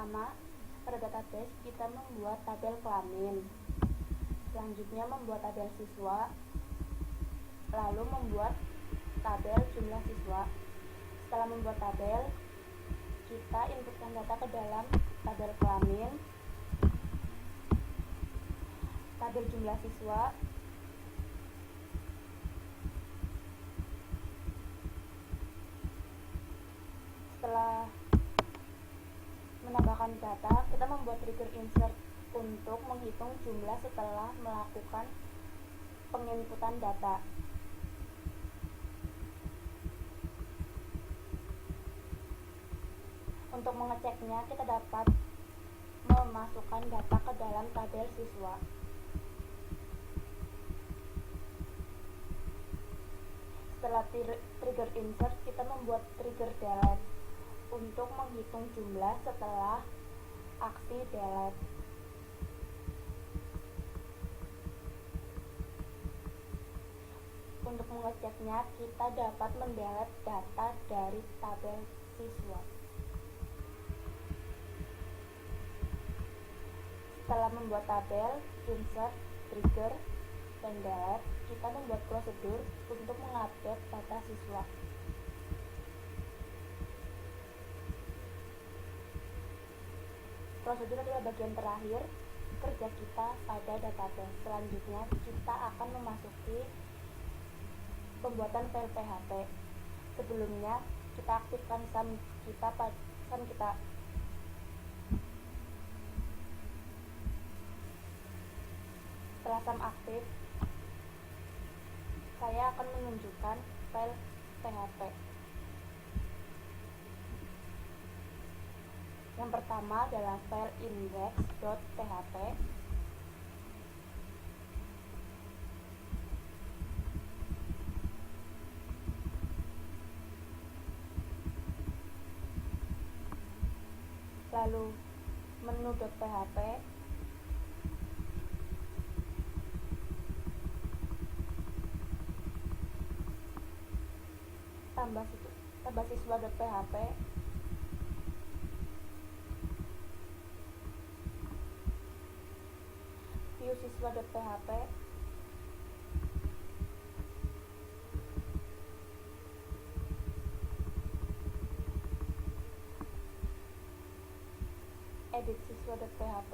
pertama, pada database kita membuat tabel kelamin, selanjutnya membuat tabel siswa, lalu membuat tabel jumlah siswa. Setelah membuat tabel, kita inputkan data ke dalam tabel kelamin, tabel jumlah siswa, setelah menambahkan data, kita membuat trigger insert untuk menghitung jumlah setelah melakukan penginputan data. Untuk mengeceknya, kita dapat memasukkan data ke dalam tabel siswa. Setelah trigger insert, kita membuat trigger delete untuk menghitung jumlah setelah aksi delete. Untuk mengeceknya, kita dapat mendelete data dari tabel siswa. Setelah membuat tabel, insert, trigger, dan delete, kita membuat prosedur untuk mengupdate data siswa. Prosedur adalah bagian terakhir kerja kita pada database. Selanjutnya, kita akan memasuki pembuatan file PHP. Sebelumnya, kita aktifkan SAM kita. Setelah SAM aktif, saya akan menunjukkan file PHP. Yang pertama adalah file index.php. Lalu menu.php, tambah siswa.php, view siswa.php, edit siswa.php,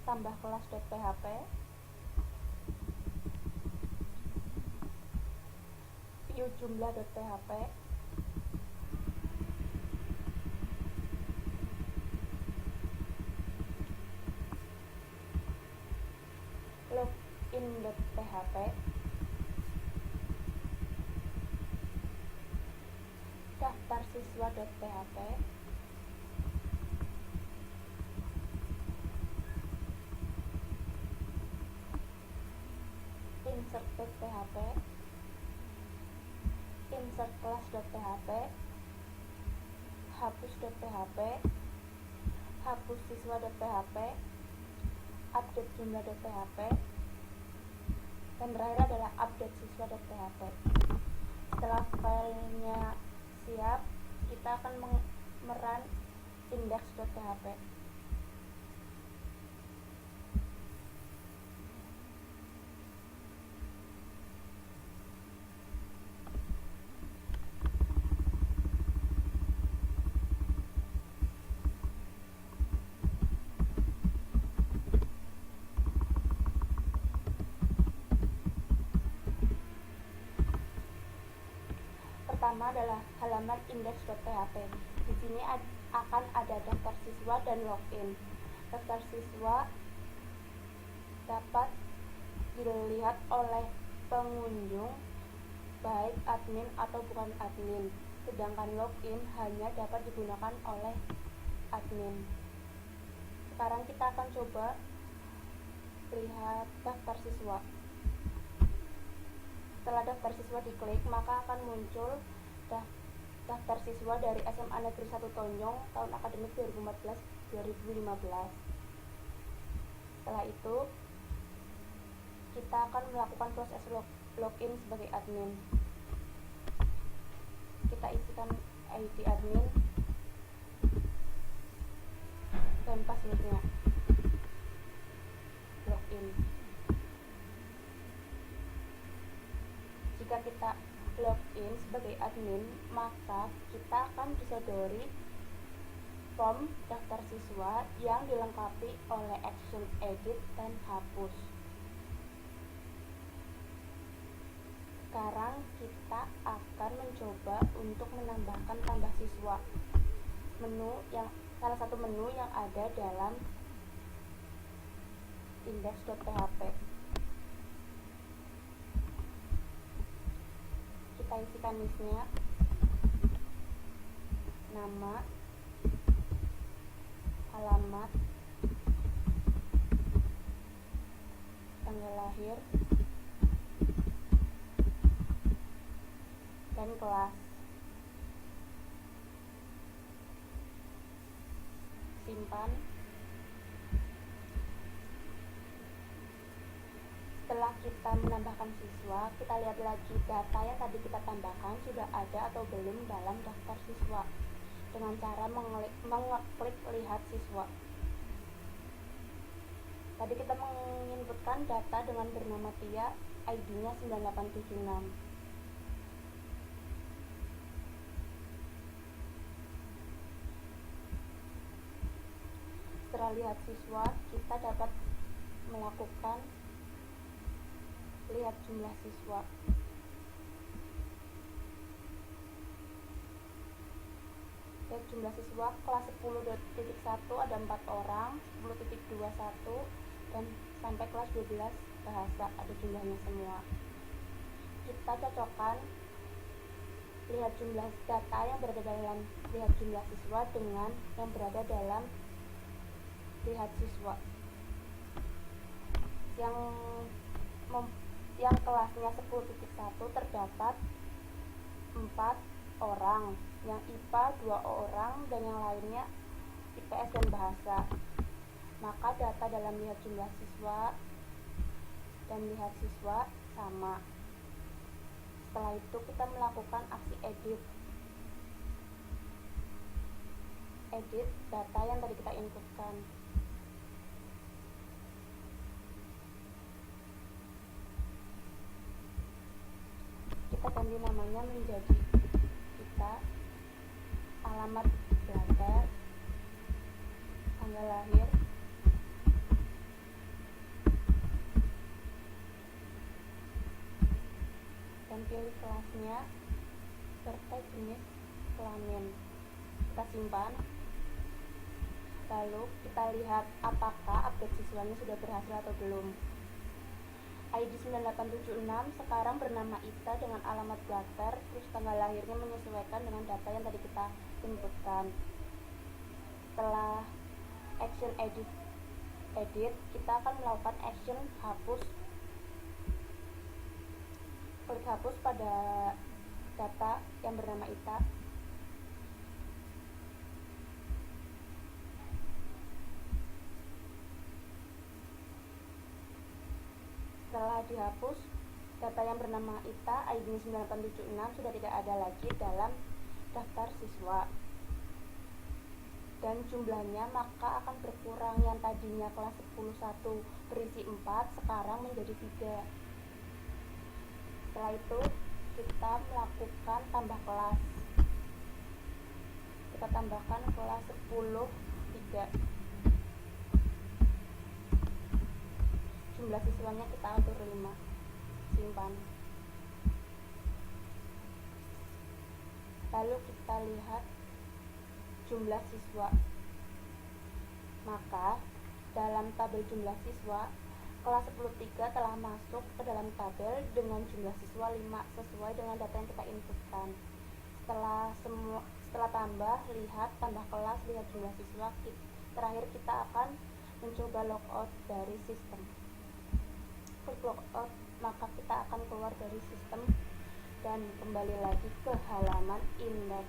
tambah kelas.php, view jumlah.php, login.php, daftar siswa.php, insert.php, insert class.php, hapus.php, hapus siswa.php, update jumlah.php, dan terakhir adalah update siswa.php. Setelah filenya siap, kita akan merun index.php. Pertama adalah halaman index.php. Di sini akan ada daftar siswa dan login. Daftar siswa dapat dilihat oleh pengunjung, baik admin atau bukan admin, sedangkan login hanya dapat digunakan oleh admin. Sekarang kita akan coba lihat daftar siswa. Setelah daftar siswa diklik, maka akan muncul daftar siswa dari SMA Negeri 1 Tonjong tahun akademik 2014-2015. Setelah itu kita akan melakukan proses login sebagai admin. Kita isikan ID admin dan passwordnya. Login. Jika kita login sebagai admin, maka kita akan disodori form daftar siswa yang dilengkapi oleh action edit dan hapus. Sekarang kita akan mencoba untuk menambahkan tambah siswa. Salah satu menu yang ada dalam index.php. Kita isikan listnya, nama, alamat, tanggal lahir, dan kelas. Simpan. Setelah kita menambahkan siswa, kita lihat lagi data yang tadi kita tambahkan sudah ada atau belum dalam daftar siswa dengan cara mengeklik lihat siswa. Tadi kita menginputkan data dengan bernama Tia, ID-nya 9876. Setelah lihat siswa, kita dapat melakukan lihat jumlah siswa. Lihat jumlah siswa kelas 10.1 ada 4 orang, 10.21 dan sampai kelas 12 bahasa ada jumlahnya semua. Kita cocokkan lihat jumlah data yang berada dalam lihat jumlah siswa dengan yang berada dalam lihat siswa. Yang kelasnya 10.1 terdapat 4 orang, yang IPA 2 orang, dan yang lainnya IPS dan bahasa. Maka data dalam lihat jumlah siswa dan lihat siswa sama. Setelah itu kita melakukan aksi edit data yang tadi kita inputkan. Kita ganti namanya menjadi kita, alamat belajar, tanggal lahir, dan pilih kelasnya serta jenis kelamin. Kita simpan. Lalu kita lihat apakah update siswanya sudah berhasil atau belum. ID 9876 sekarang bernama Ita dengan alamat Blatter, terus tanggal lahirnya menyesuaikan dengan data yang tadi kita inputkan. Setelah action edit, kita akan melakukan action hapus. Klik hapus pada data yang bernama Ita. Setelah dihapus, data yang bernama Ita, ID 9876 sudah tidak ada lagi dalam daftar siswa. Dan jumlahnya maka akan berkurang, yang tadinya kelas 10.1 berisi 4, sekarang menjadi 3. Setelah itu, kita melakukan tambah kelas. Kita tambahkan kelas 10.3. Jumlah siswanya kita atur 5. Simpan. Lalu kita lihat jumlah siswa. Maka dalam tabel jumlah siswa, kelas 10.3 telah masuk ke dalam tabel dengan jumlah siswa 5 sesuai dengan data yang kita inputkan. Setelah tambah kelas, lihat jumlah siswa. Terakhir kita akan mencoba logout dari sistem. Klik logout, maka kita akan keluar dari sistem dan kembali lagi ke halaman index.